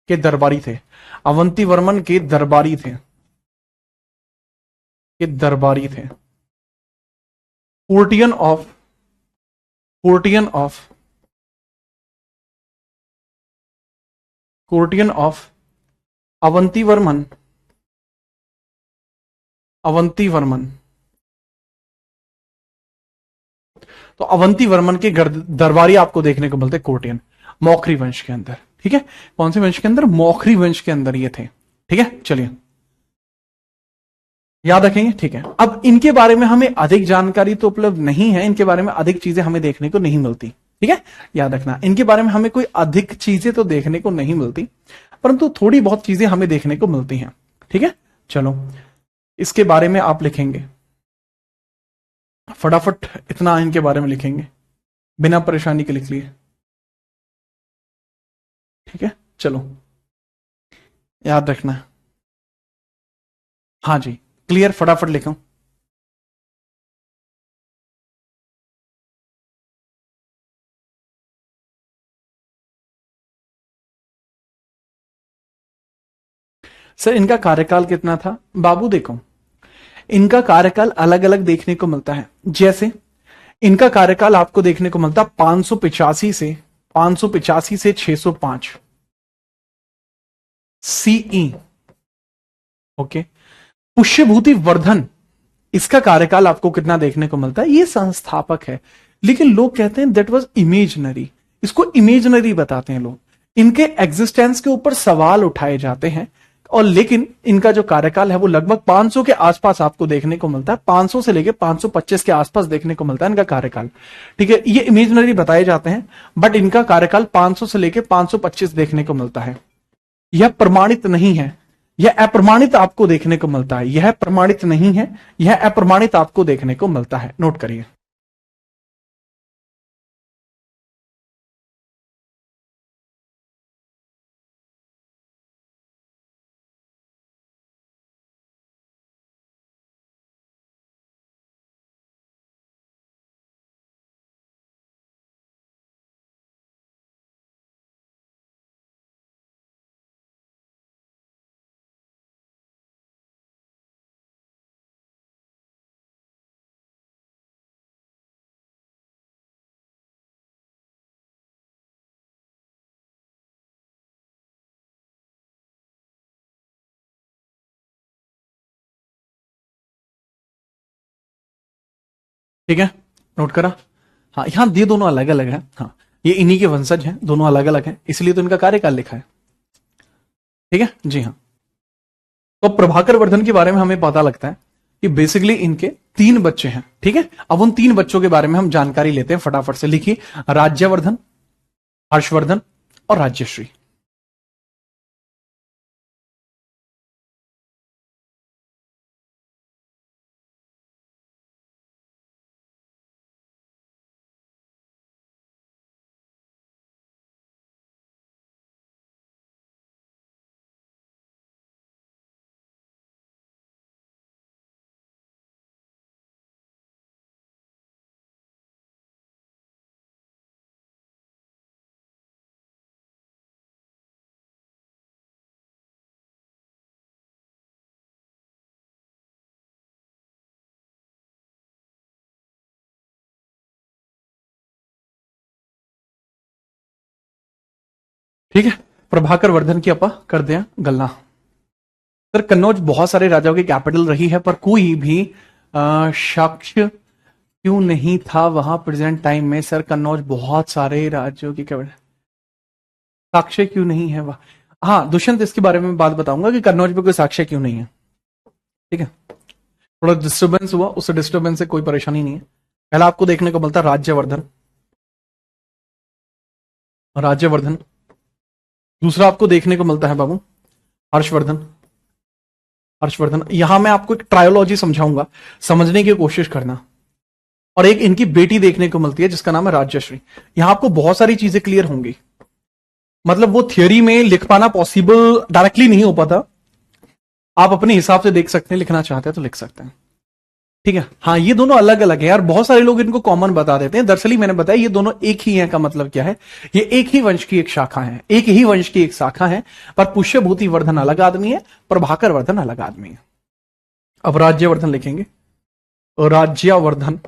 के दरबारी थे। अवंती वर्मन के दरबारी थे, के दरबारी थे। Courtier of, courtier of, courtier of Avanti Varman, Avanti Varman. तो अवंती वर्मन के दरबारी आपको देखने को मिलते कोर्टियन, मौखरी वंश के अंदर, ठीक है। कौन से वंश के अंदर? मौखरी वंश के अंदर ये थे, ठीक है। चलिए याद रखेंगे, ठीक है। अब इनके बारे में हमें अधिक जानकारी तो उपलब्ध नहीं है, इनके बारे में अधिक चीजें हमें देखने को नहीं मिलती, ठीक है, याद रखना। इनके बारे में हमें कोई अधिक चीजें तो देखने को नहीं मिलती, परंतु थोड़ी बहुत चीजें हमें देखने को मिलती हैं, ठीक है। चलो, इसके बारे में आप लिखेंगे, फटाफट इतना इनके बारे में लिखेंगे, बिना परेशानी के लिख लिए, ठीक है। चलो याद रखना, हाँ जी, क्लियर, फटाफट लिखो। सर इनका कार्यकाल कितना था? बाबू देखो, इनका कार्यकाल अलग अलग देखने को मिलता है। जैसे इनका कार्यकाल आपको देखने को मिलता 585 से 605 सीई, ओके। पुष्यभूति वर्धन, इसका कार्यकाल आपको कितना देखने को मिलता है? ये संस्थापक है, लेकिन लोग कहते हैं दैट वाज इमेजिनरी, इसको इमेजिनरी बताते हैं लोग। इनके एग्जिस्टेंस के ऊपर सवाल उठाए जाते हैं। और लेकिन इनका जो कार्यकाल है वो लगभग 500 के आसपास आपको देखने को मिलता है, 500 से लेके 525 के आसपास देखने को मिलता है इनका कार्यकाल। ठीक है, ये इमेजिनरी बताए जाते हैं, बट इनका कार्यकाल 500 से लेके 525 देखने को मिलता है। यह प्रमाणित नहीं है, यह अप्रमाणित आपको देखने को मिलता है। यह प्रमाणित नहीं है, यह अप्रमाणित आपको देखने को मिलता है। नोट करिए। ठीक है, नोट करा। हाँ, यहां ये दोनों अलग अलग है। हाँ, ये इन्हीं के वंशज हैं, दोनों अलग अलग हैं, इसलिए तो इनका कार्यकाल लिखा है। ठीक है जी हाँ। तो प्रभाकर वर्धन के बारे में हमें पता लगता है कि बेसिकली इनके 3 बच्चे हैं। ठीक है, अब उन 3 बच्चों के बारे में हम जानकारी लेते हैं फटाफट से। लिखिए, राज्यवर्धन, हर्षवर्धन और राज्यश्री। ठीक है, प्रभाकर वर्धन की अपा कर दें गलना। सर, कन्नौज बहुत सारे राजाओं की कैपिटल रही है, पर कोई भी साक्ष्य क्यों नहीं था वहां प्रेजेंट टाइम में? सर, कन्नौज बहुत सारे राज्यों की कैपिटल, साक्ष्य क्यों नहीं है वहां? हाँ दुष्यंत, इसके बारे में बात बताऊंगा कि कन्नौज पे कोई साक्ष्य क्यों नहीं है। ठीक है, थोड़ा डिस्टर्बेंस हुआ, उस डिस्टर्बेंस से कोई परेशानी नहीं है। पहला आपको देखने को मिलता है राज्यवर्धन, राज्यवर्धन। दूसरा आपको देखने को मिलता है बाबू हर्षवर्धन, हर्षवर्धन। यहां मैं आपको एक ट्रायोलॉजी समझाऊंगा, समझने की कोशिश करना। और एक इनकी बेटी देखने को मिलती है जिसका नाम है राज्यश्री। यहां आपको बहुत सारी चीजें क्लियर होंगी, मतलब वो थियोरी में लिख पाना पॉसिबल डायरेक्टली नहीं हो पाता, आप अपने हिसाब से देख सकते हैं, लिखना चाहते हैं तो लिख सकते हैं। ठीक है, हाँ ये दोनों अलग अलग है यार, बहुत सारे लोग इनको कॉमन बता देते हैं। दरअसल मैंने बताया ये दोनों एक ही हैं का मतलब क्या है, ये एक ही वंश की एक शाखा है, एक ही वंश की एक शाखा है, पर पुष्यभूति वर्धन अलग आदमी है, प्रभाकर वर्धन अलग आदमी है। अब राज्यवर्धन लिखेंगे, राज्यवर्धन।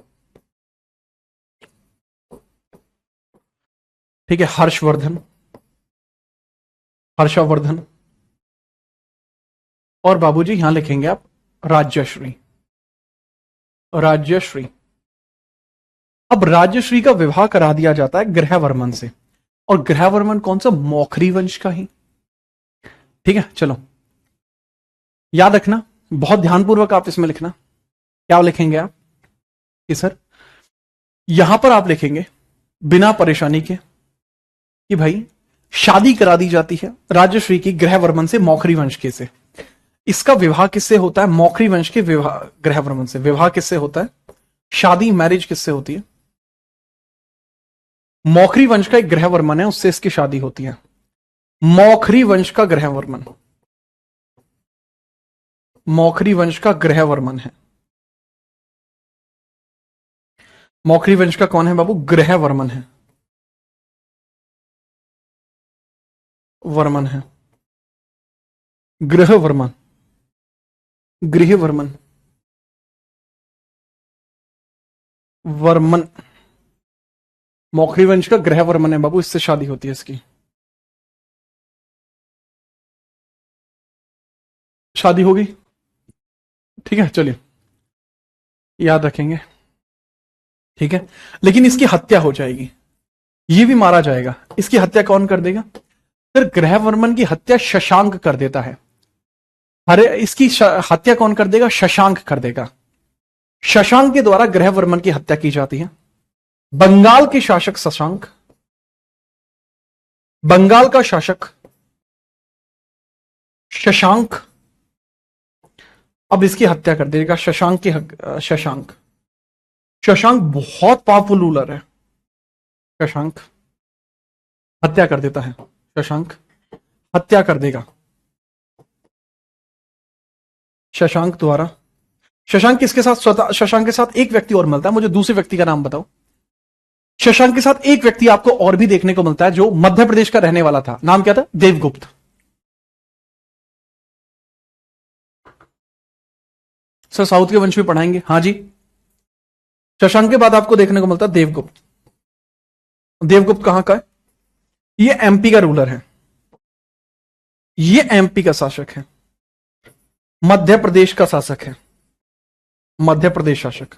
ठीक है, हर्षवर्धन, हर्षवर्धन। और बाबूजी यहां लिखेंगे आप राज्यश्री, राज्यश्री। अब राज्यश्री का विवाह करा दिया जाता है ग्रहवर्मन से, और ग्रहवर्मन कौन सा? मौखरी वंश का ही। ठीक है, चलो याद रखना, बहुत ध्यानपूर्वक आप इसमें लिखना। क्या लिखेंगे आप कि सर यहां पर आप लिखेंगे बिना परेशानी के कि भाई शादी करा दी जाती है राज्यश्री की ग्रहवर्मन से, मौखरी वंश के से। इसका विवाह किससे होता है? मौखरी वंश के विवाह, ग्रहवर्मन से विवाह किससे होता है? शादी, मैरिज किससे होती है? मौखरी वंश का एक ग्रहवर्मन है, उससे इसकी शादी होती है। मौखरी वंश का ग्रहवर्मन, मौखरी वंश का ग्रहवर्मन है। मौखरी वंश का कौन है बाबू? ग्रहवर्मन है, वर्मन है, ग्रहवर्मन, गृहवर्मन, वर्मन। मौखरी वंश का ग्रहवर्मन है बाबू, इससे शादी होती है इसकी, शादी होगी। ठीक है, चलिए याद रखेंगे। ठीक है, लेकिन इसकी हत्या हो जाएगी, ये भी मारा जाएगा। इसकी हत्या कौन कर देगा? फिर ग्रहवर्मन की हत्या शशांक कर देता है। अरे इसकी हत्या कौन कर देगा? शशांक कर देगा। शशांक के द्वारा ग्रहवर्मन की हत्या की जाती है। बंगाल के शासक शशांक, बंगाल का शासक शशांक अब इसकी हत्या कर देगा। शशांक बहुत पावरफुल रूलर है। शशांक हत्या कर देता है। शशांक हत्या कर देगा। शशांक द्वारा, शशांक किसके साथ? स्वतः शशांक के साथ एक व्यक्ति और मिलता है। मुझे दूसरे व्यक्ति का नाम बताओ। शशांक के साथ एक व्यक्ति आपको और भी देखने को मिलता है जो मध्य प्रदेश का रहने वाला था। नाम क्या था? देवगुप्त। सर साउथ के वंश भी पढ़ाएंगे? हां जी। शशांक के बाद आपको देखने को मिलता है देवगुप्त। देवगुप्त कहां का है? ये एमपी का रूलर है। ये एमपी का शासक है। मध्य प्रदेश का शासक है। मध्य प्रदेश शासक,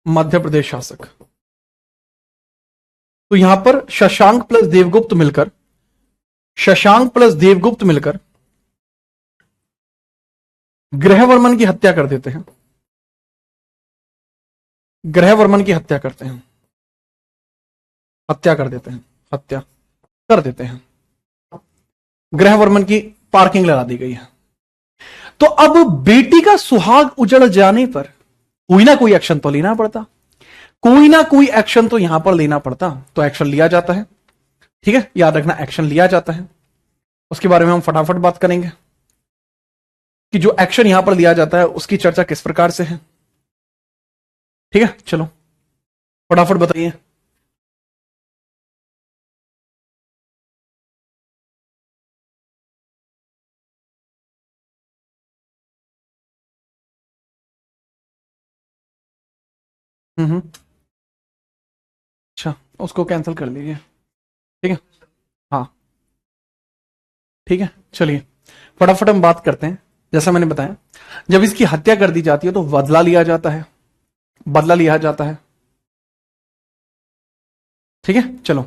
मध्य प्रदेश शासक। तो यहां पर शशांक प्लस देवगुप्त मिलकर, शशांक प्लस देवगुप्त मिलकर ग्रहवर्मन की हत्या कर देते हैं। ग्रहवर्मन की हत्या करते हैं। हत्या कर देते हैं। हत्या कर देते हैं। ग्रहवर्मन की पार्किंग लगा दी गई है। तो अब बेटी का सुहाग उजड़ जाने पर कोई ना कोई एक्शन तो लेना पड़ता। कोई ना कोई एक्शन तो यहां पर लेना पड़ता। तो एक्शन लिया जाता है। ठीक है, याद रखना, एक्शन लिया जाता है। उसके बारे में हम फटाफट बात करेंगे कि जो एक्शन यहां पर लिया जाता है उसकी चर्चा किस प्रकार से है। ठीक है, चलो फटाफट बताइए। अच्छा, उसको कैंसिल कर लीजिए। ठीक है, हाँ ठीक है, चलिए फटाफट हम बात करते हैं। जैसा मैंने बताया, जब इसकी हत्या कर दी जाती है तो बदला लिया जाता है। बदला लिया जाता है। ठीक है, चलो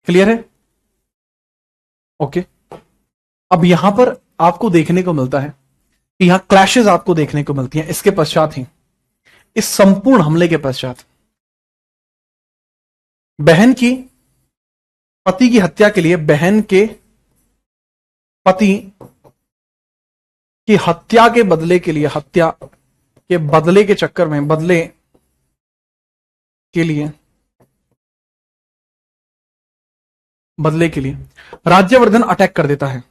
क्लियर है? ओके। अब यहां पर आपको देखने को मिलता है कि यहां क्लैशेस आपको देखने को मिलती हैं। इसके पश्चात ही, इस संपूर्ण हमले के पश्चात बहन की पति की हत्या के लिए, बहन के पति की हत्या के बदले के लिए, हत्या के बदले के चक्कर में, बदले के लिए, बदले के लिए राज्यवर्धन अटैक कर देता है।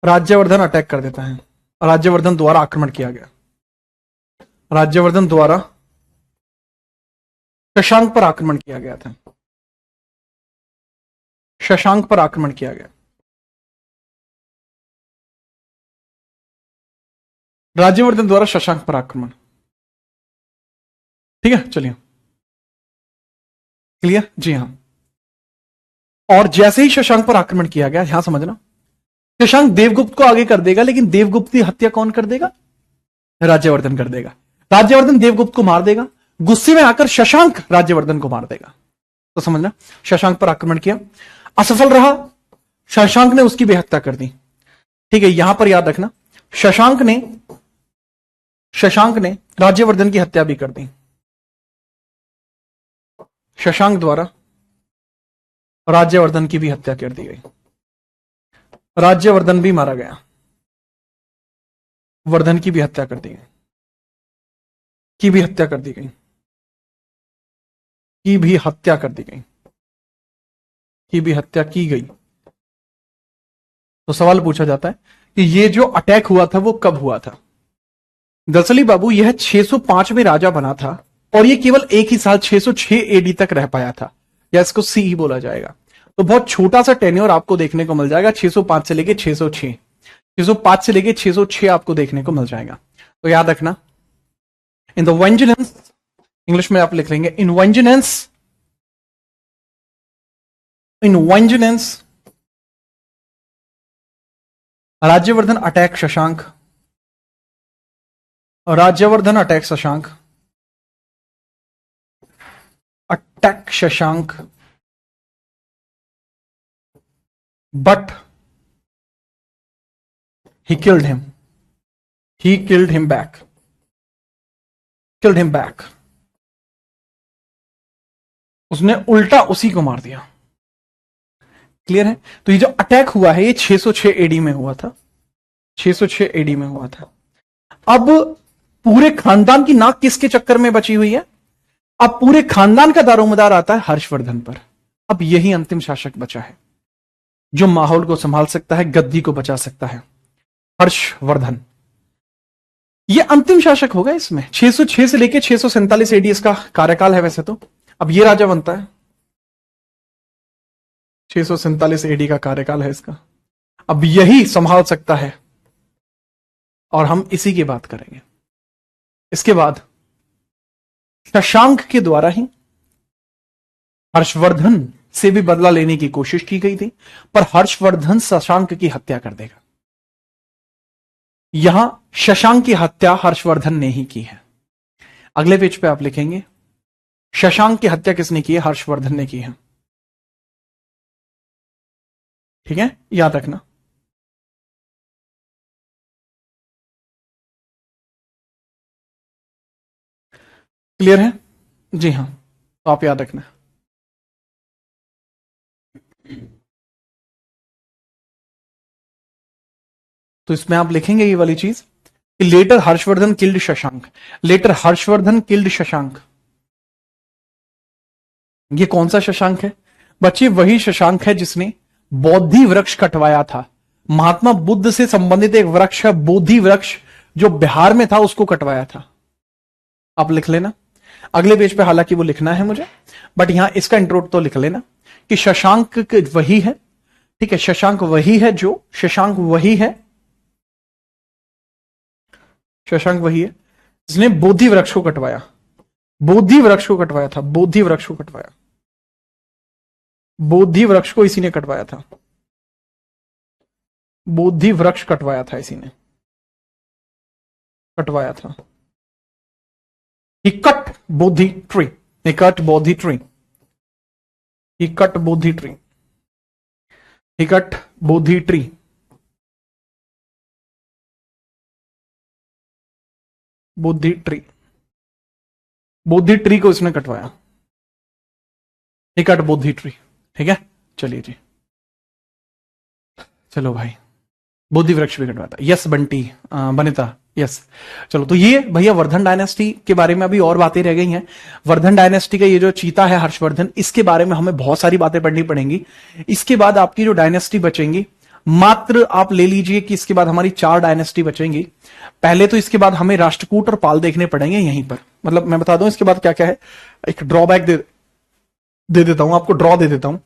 राज्यवर्धन अटैक कर देता है। राज्यवर्धन द्वारा आक्रमण किया गया। राज्यवर्धन द्वारा शशांक पर आक्रमण किया गया था। शशांक पर आक्रमण किया गया। राज्यवर्धन द्वारा शशांक पर आक्रमण। ठीक है, चलिए क्लियर? जी हां। और जैसे ही शशांक पर आक्रमण किया गया, यहां समझना, शशांक देवगुप्त को आगे कर देगा, लेकिन देवगुप्त की हत्या कौन कर देगा? राज्यवर्धन कर देगा। राज्यवर्धन देवगुप्त को मार देगा। गुस्से में आकर शशांक राज्यवर्धन को मार देगा। तो समझना, शशांक पर आक्रमण किया, असफल रहा। शशांक ने उसकी बेहत्या कर दी। ठीक है, यहां पर याद रखना, शशांक ने राज्यवर्धन की हत्या भी कर दी। शशांक द्वारा राज्यवर्धन की भी हत्या कर दी गई। राज्यवर्धन भी मारा गया। वर्धन की भी हत्या कर दी गई। की भी हत्या कर दी गई। की भी हत्या कर दी गई। की भी हत्या की गई। तो सवाल पूछा जाता है कि ये जो अटैक हुआ था वो कब हुआ था? दरअसल बाबू, यह 605 में राजा बना था और ये केवल एक ही साल 606 एडी तक रह पाया था, या इसको सी ही बोला जाएगा। तो बहुत छोटा सा टेन्योर आपको देखने को मिल जाएगा। 605 से लेके 606, 605 से लेके 606 आपको देखने को मिल जाएगा। तो याद रखना, इन द वेंजिनेंस, इंग्लिश में आप लिख लेंगे in vengeance, in vengeance Rajyavardhan attack Shashank, Rajyavardhan attack Shashank, attack Shashank, but he killed him. He killed him back. Killed him back. उसने उल्टा उसी को मार दिया। क्लियर है? तो ये जो अटैक हुआ है ये 606 एडी में हुआ था। 606 एडी में हुआ था। अब पूरे खानदान की नाक किसके चक्कर में बची हुई है? अब पूरे खानदान का दारोमदार आता है हर्षवर्धन पर। अब यही अंतिम शासक बचा है जो माहौल को संभाल सकता है, गद्दी को बचा सकता है, हर्षवर्धन। ये अंतिम शासक होगा। इसमें 606 से लेकर 647 एडी इसका कार्यकाल है वैसे तो। अब ये राजा बनता है, 647 एडी का कार्यकाल है इसका। अब यही संभाल सकता है और हम इसी की बात करेंगे। इसके बाद शशांक के द्वारा ही हर्षवर्धन से भी बदला लेने की कोशिश की गई थी, पर हर्षवर्धन शशांक की हत्या कर देगा। यहां शशांक की हत्या हर्षवर्धन ने ही की है। अगले पेज पे आप लिखेंगे शशांक की हत्या किसने की है? हर्षवर्धन ने की है। ठीक है, याद रखना। क्लियर है? जी हां, तो आप याद रखना। तो इसमें आप लिखेंगे ये वाली चीज कि later Harshvardhan killed Shashank. Later Harshvardhan killed Shashank. ये कौन सा शशांक है बच्चे? वही शशांक है जिसने बोधि वृक्ष कटवाया था। महात्मा बुद्ध से संबंधित एक वृक्ष है बोधि वृक्ष, जो बिहार में था, उसको कटवाया था। आप लिख लेना अगले पेज पे, हालांकि वो लिखना है मुझे, बट यहां इसका इंट्रो तो लिख लेना कि शशांक वही है। ठीक है, शशांक वही है जो शशांक वही है जिसने बोधि वृक्ष को कटवाया। बोधि वृक्ष को कटवाया था। बोधि वृक्ष को कटवाया। बोधि वृक्ष को इसी ने कटवाया था। बोधि वृक्ष कटवाया था इसी ने, कटवाया था। He cut Bodhi tree. He cut Bodhi tree. He cut Bodhi tree. He cut Bodhi tree. Bodhi tree. Bodhi tree को इसने कटवाया। He cut Bodhi tree. ठीक है, चलिए जी, चलो भाई, बोधि वृक्ष भी कटवाया था। Yes Bunty, Banita, yes. चलो, तो ये भैया वर्धन डायनेस्टी के बारे में अभी और बातें रह गई हैं। वर्धन डायनेस्टी का ये जो चीता है हर्षवर्धन, इसके बारे में हमें बहुत सारी बातें पढ़नी पड़ेंगी। इसके बाद आपकी जो डायनेस्टी बचेंगी, मात्र आप ले लीजिए कि इसके बाद हमारी 4 डायनेस्टी बचेंगी। पहले तो इसके बाद हमें राष्ट्रकूट और पाल देखने पड़ेंगे यहीं पर। मतलब मैं बता दूं इसके बाद क्या क्या है, एक ड्रॉबैक दे देता हूं आपको, ड्रॉ दे देता हूं।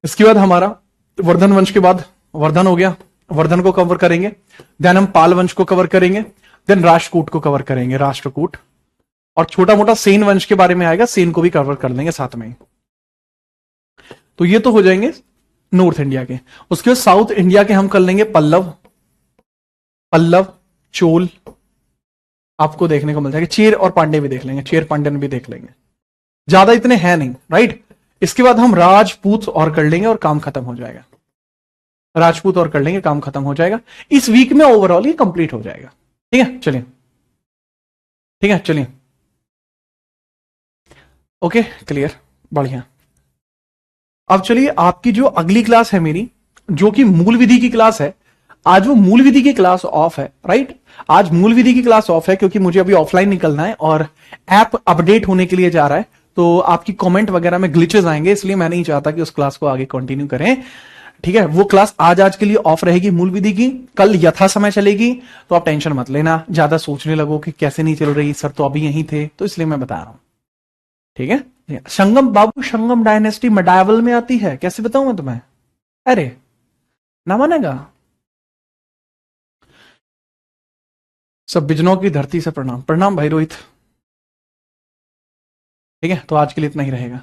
इसके बाद हमारा वर्धन वंश के बाद वर्धन हो गया, वर्धन को कवर करेंगे। देन हम पाल वंश को कवर करेंगे। देन राष्ट्रकूट को कवर करेंगे, राष्ट्रकूट। और छोटा मोटा सेन वंश के बारे में आएगा, सेन को भी कवर कर लेंगे साथ में। तो ये तो हो जाएंगे नॉर्थ इंडिया के। उसके बाद साउथ इंडिया के हम कर लेंगे पल्लव, चोल आपको देखने को मिल जाएगा। चेर और पांडे भी देख लेंगे, चेर पांड्यन भी देख लेंगे, ज्यादा इतने हैं नहीं, राइट। इसके बाद हम राजपूत और कर लेंगे और काम खत्म हो जाएगा। राजपूत और कर लेंगे, काम खत्म हो जाएगा। इस वीक में ओवरऑल ये कंप्लीट हो जाएगा। ठीक है, चलिए, ठीक है, चलिए, ओके, क्लियर, बढ़िया। अब चलिए, आपकी जो अगली क्लास है मेरी, जो कि मूल विधि की क्लास है, आज वो मूल विधि की क्लास ऑफ है, राइट। आज मूल विधि की क्लास ऑफ है क्योंकि मुझे अभी ऑफलाइन निकलना है और ऐप अपडेट होने के लिए जा रहा है, तो आपकी कमेंट वगैरह में ग्लिचेस आएंगे, इसलिए मैं नहीं चाहता कि उस क्लास को आगे कंटिन्यू करें। ठीक है, वो क्लास आज के लिए ऑफ रहेगी मूल विधि की, कल यथा समय चलेगी। तो आप टेंशन मत लेना, ज्यादा सोचने लगो कि कैसे नहीं चल रही, सर तो अभी यहीं थे, तो इसलिए मैं बता रहा हूं। ठीक है, संगम बाबू, संगम डायनेस्टी मेडावल में आती है, कैसे बताऊं मैं तुम्हें? अरे ना मानेगा। सब बिजनों की धरती से प्रणाम। प्रणाम भाई रोहित। ठीक है, तो आज के लिए इतना ही रहेगा।